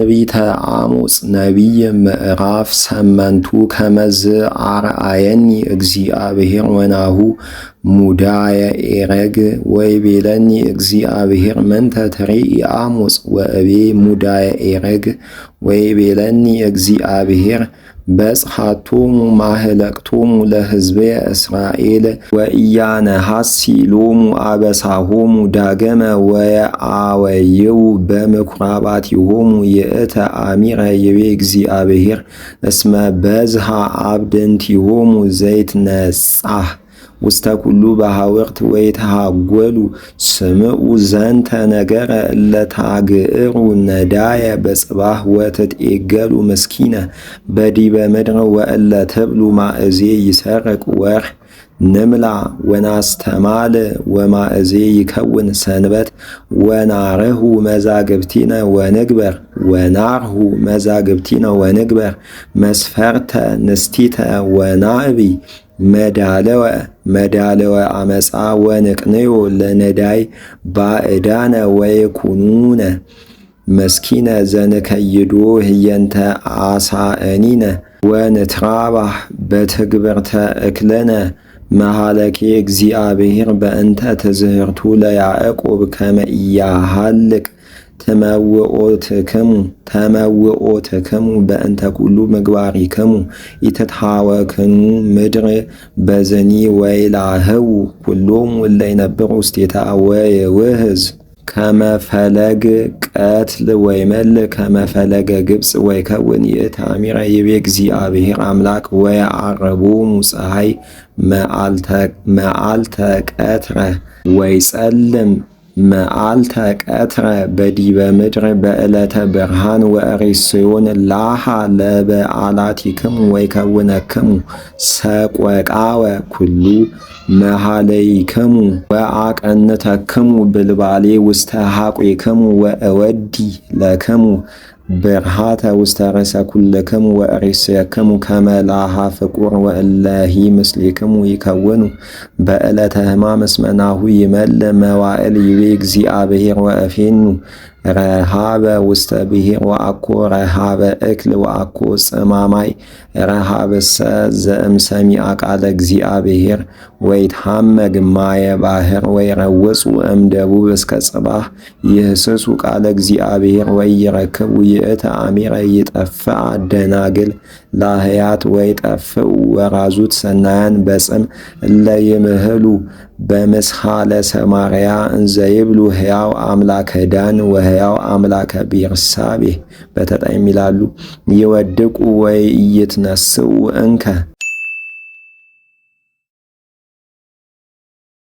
ትንቢተ አሞጽ ነቢይ ምዕራፍ 8 ከመዝ አርአየኒ እግዚአብሔር ወናሁ ሙዳየ ኤረግ ወይቤለኒ እግዚአብሔር መንተ ትሬኢ አሞጽ ወእቤ ሙዳየ ኤረግ ወይቤለኒ እግዚአብሔር በጽሐቶሙ ማህለቅቶሙ ለሕዝበየ እስራኤል ወኢያነሐሲሎሙ አበሳሆሙ ዳገመ ወየአወይው በምኵራባቲሆሙ ይእተ አሚረ ይቤ እግዚአብሔር እስመ በዝሃ አብደንቲሆሙ ዘይትነጻህ ውስተ ኩሉ ባሕውርት ወይትሃጐሉ ስምዑ ዘንተ ነገረ እለታግዕሩ ነዳየ በጽባህ ወትትዔገሉ ምስኪነ በዲበ ምድር ወእለ ትብሉ ማእዜ ይሰርቅ ወርኅ ንምላ ወናስተማል ወማእዜ ይከውን ሰንበት ወናርሁ መዛግብቲነ ወንግበር መስፈርተ ንስቲተ ወናእቢ መዳለወ አመፃ ወንቅንዮ ለነዳይ ባዕዳነ ወይኩኑነ መስኪነ ዘንከይዶ ህየንተ አሳእኒነ ወንትራባህ በትግብርተ እክለነ መሃለኬ እግዚአብሔር በእንተ ትዝህርቱ ለያዕቆብ ከመ ኢያሃልቅ ተመውኦትክሙ በእንተ ኩሉ ምግባሪክሙ ኢትትሃወክሙ ምድር በዘኒ ወይላህው ኩሎሙ እለ ይነብሩ ውስቴታ ወይውህዝ ከመፈለግ ቀትል ወይመል ከመፈለገ ግብፅ ወይከውን ይእተ አሚረ ይቤ እግዚአብሔር አምላክ ወየዐርቦሙ ፀሐይ መዓልተ ቀትረ ወይጸልም መዓልተ ቀትረ በዲበ ምድር በዕለተ ብርሃን ወእሬስዮን ላሃ ለበዓላቲክሙ ወይከውነክሙ ሰቆቃወ ኩሉ መሃለይክሙ ወአቀንተክሙ ብልባሌ ውስተ ሐቁክሙ ወእወዲ ለክሙ ብርሃተ ውስተ ርእሰ ኩልክሙ ወእሬስየክሙ ከመ ላሃ ፍቁር ወእለሂ ምስሌክሙ ይከውኑ በዕለተ ሕማም እስመ ናሁ ይመልእ መዋዕል ይቤ እግዚአብሔር ወእፌኑ ረሃበ ውስተ ብሔር ወአኮ ረሃበ እክል ወአኮ ጽማማይ ረሃብሰ ዘእምሰሚዐ ቃለ እግዚአብሔር ወይትሐመግ ማየ ባሕር ወይረውፁ እምደቡብ እስከ ጽባህ ይህስሱ ቃለ እግዚአብሔር ወይረክቡ ይእተ አሚረ ይጠፍአ ደናግል ላህያት ወይጠፍኡ ወራዙት ሰናያን በጽም እለ ይምህሉ በምስሐለ ሰማርያ እንዘ ይብሉ ሕያው አምላከ ዳን ወሕያው አምላከ ቤርሳቤህ በተጣይም ይላሉ ይወድቁ ወይ ይትነስኡ እንከ